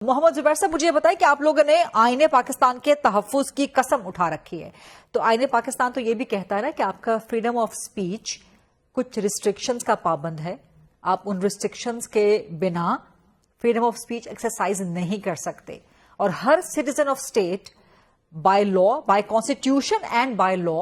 मोहम्मद जुबैर साहब, मुझे ये बताएं कि आप लोगों ने आईने पाकिस्तान के तहफ्फुज की कसम उठा रखी है, तो आईने पाकिस्तान तो ये भी कहता है ना कि आपका फ्रीडम ऑफ स्पीच कुछ रिस्ट्रिक्शंस का पाबंद है, आप उन रिस्ट्रिक्शंस के बिना फ्रीडम ऑफ स्पीच एक्सरसाइज नहीं कर सकते, और हर citizen of state by law, by constitution and by law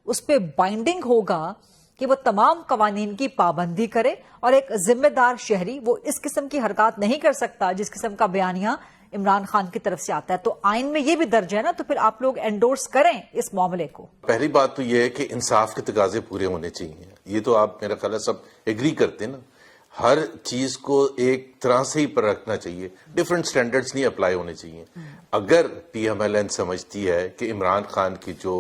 उस पर बाइंडिंग होगा कि वो तमाम कवानीन की पाबंदी करे, और एक जिम्मेदार शहरी वो इस किस्म की हरकत नहीं कर सकता जिस किस्म का बयानिया इमरान खान की तरफ से आता है। तो आइन में ये भी दर्ज है ना, तो फिर आप लोग एंडोर्स करें इस मामले को। पहली बात तो ये है कि इंसाफ के तकाजे पूरे होने चाहिए, ये तो आप मेरा ख्याल है सब एग्री करते हैं ना। हर चीज को एक तरह से ही पर रखना चाहिए, डिफरेंट स्टैंडर्ड्स नहीं अप्लाई होने चाहिए। अगर PMLN समझती है कि इमरान खान की जो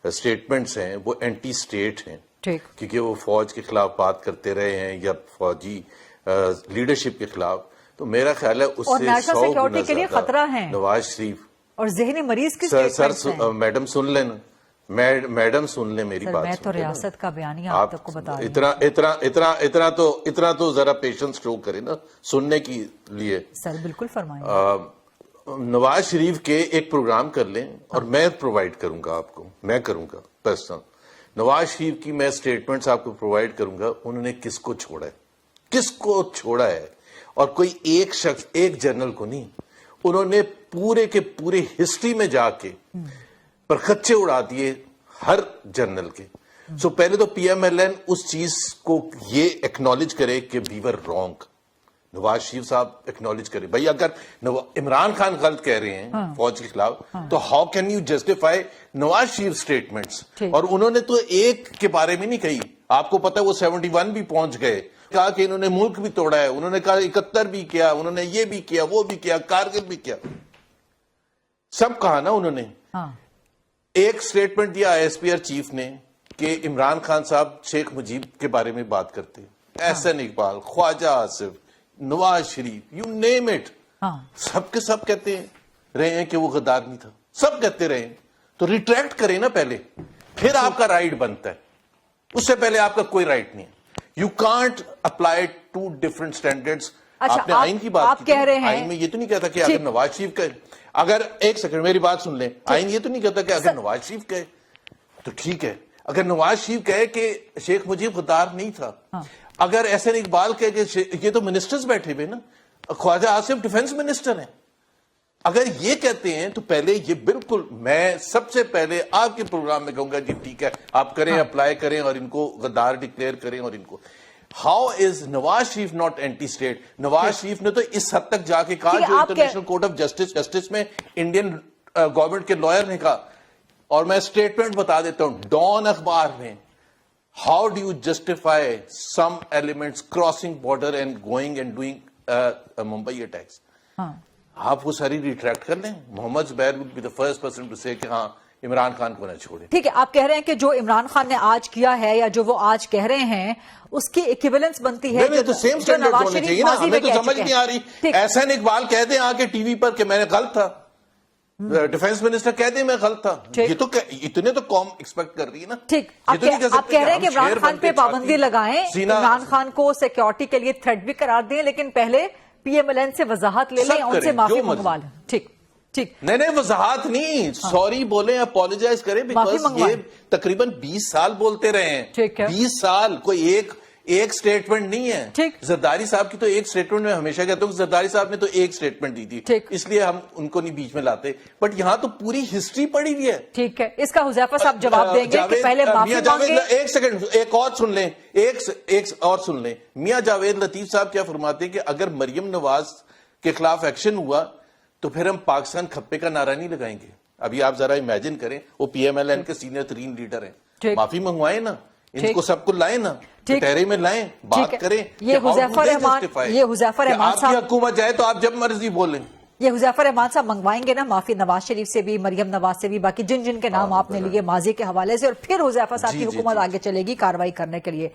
स्टेटमेंट्स हैं वो एंटी स्टेट हैं, क्योंकि वो फौज के खिलाफ बात करते रहे हैं या फौजी लीडरशिप के खिलाफ, तो मेरा ख्याल है उससे 100 गुना के लिए खतरा है नवाज शरीफ और ज़हनी मरीज की सर मैडम सुन लेना, मैडम सुन ले मेरी बात। मैं तो रियासत का बयानिया आपको बता रही हूं। इतना तो जरा पेशेंस शो करे ना सुनने के लिए। सर बिल्कुल फरमाइए। नवाज शरीफ के एक प्रोग्राम कर लें और मैं प्रोवाइड करूंगा आपको, मैं करूंगा पर्सनल। नवाज शरीफ की मैं स्टेटमेंट्स आपको प्रोवाइड करूंगा, उन्होंने किसको छोड़ा है, किसको छोड़ा है, और कोई एक शख्स, एक जनरल को नहीं, उन्होंने पूरे के पूरे हिस्ट्री में जाके परखच्चे उड़ा दिए हर जनरल के। सो पहले तो PMLN उस चीज को ये एक्नॉलेज करे कि we were wrong. Nawaz Sharif साहब एक्नॉलेज करे, भाई अगर इमरान खान गलत कह रहे हैं फौज के खिलाफ, तो how can you justify Nawaz Sharif statements. और उन्होंने तो एक के बारे में नहीं कही, आपको पता है वो 71 भी पहुंच गए, कहा कि इन्होंने मुल्क भी तोड़ा है, उन्होंने कहा 71 भी किया, उन्होंने ये भी किया, वो भी किया, कारगिल भी किया, सब कहा ना उन्होंने। एक स्टेटमेंट दिया ISPR चीफ ने कि इमरान खान साहब शेख मुजीब के बारे में बात करते, Ehsan Iqbal, Khwaja Asif, Nawaz Sharif, you name it, सबके सब कहते रहे हैं कि वो गद्दार नहीं था, सब कहते रहे हैं। तो रिट्रैक्ट करें ना पहले, फिर आपका राइट बनता है, उससे पहले आपका कोई राइट नहीं है। You can't apply to different standards. आपने आइन की बात कह रहे हैं, आइन में ये तो नहीं कहता कि अगर नवाज शरीफ कहे, अगर एक सेकंड मेरी बात सुन लें, आइन ये तो नहीं कहता कि अगर नवाज शरीफ कहे तो ठीक है, अगर नवाज शरीफ कहे कि शेख मुजीब गद्दार नहीं था, अगर एहसन इकबाल कहे कि ये तो मिनिस्टर्स बैठे हुए ना, ख्वाजा आसिफ डिफेंस मिनिस्टर हैं, अगर ये कहते हैं तो पहले ये बिल्कुल मैं सबसे पहले आपके प्रोग्राम में कहूंगा जी ठीक है आप करें, अप्लाई करें और इनको गद्दार डिक्लेयर करें। और इनको how is Nawaz Sharif not anti state? Nawaz Sharif ने तो इस हद तक जाके कहा जो इंटरनेशनल कोर्ट ऑफ जस्टिस में इंडियन गवर्नमेंट के लॉयर ने कहा, और मैं स्टेटमेंट बता देता हूं डॉन अखबार में, how do you justify some elements crossing border and going and doing Mumbai attacks. आप वो सारी रिट्रैक्ट कर लें। Mohammad Zubair would be the first person to say कि हाँ इमरान खान को ना छोड़े। ठीक है, आप कह रहे हैं कि जो इमरान खान ने आज किया है या जो वो आज कह रहे हैं उसकी इक्विवेलेंस बनती है, नहीं, तो सेम स्टैंडर्ड होने चाहिए ना। हमें तो समझ नहीं आ रही, एहसन इकबाल कह दे आके टीवी पर कि मैंने गलत था, डिफेंस मिनिस्टर कह दे मैं गलत था, ये तो इतने तो कॉम एक्सपेक्ट कर रही है ना। ठीक, आप कह रहे हैं कि इमरान खान पे पाबंदी लगाएं, इमरान खान को सिक्योरिटी के लिए थ्रेट भी करार दें, लेकिन पहले PMLN से वजाहत ले लें, उनसे माफी मंगवा लें। ठीक ठीक, नहीं वजाहत नहीं, सॉरी बोले, अपोलोजाइज करें, बिकॉज ये तकरीबन 20 साल बोलते रहे हैं। 20 साल कोई एक स्टेटमेंट नहीं है। जरदारी साहब की तो एक स्टेटमेंट में हमेशा कहता हूँ, जरदारी साहब ने तो एक स्टेटमेंट दी थी, इसलिए हम उनको नहीं बीच में लाते, बट यहाँ तो पूरी हिस्ट्री पड़ी हुई है। ठीक है, इसका हुज़ैफा साहब जवाब देंगे कि पहले माफी मांगे। एक सेकंड, एक और सुन लें, एक और सुन लें। मियां जावेद लतीफ साहब क्या फरमाते हैं कि अगर मरियम नवाज के खिलाफ एक्शन हुआ तो फिर हम पाकिस्तान खप्पे का नारा नहीं लगाएंगे। अभी आप जरा इमेजिन करें, वो PMLN के सीनियर तरीन लीडर हैं, माफी मंगवाए ना, इनको सबको लाए ना, कटहरे में लाएं, बात करें। ये हुज़ैफा रहमान साहब, हुकूमत जाए तो आप जब मर्जी बोलें। ये हुज़ैफा रहमान साहब मंगवाएंगे ना माफी नवाज शरीफ से भी, मरियम नवाज से भी, बाकी जिन जिन के नाम आपने लिए माजी के हवाले से, और फिर हुज़ैफा साहब की हुकूमत आगे चलेगी कार्रवाई करने के लिए।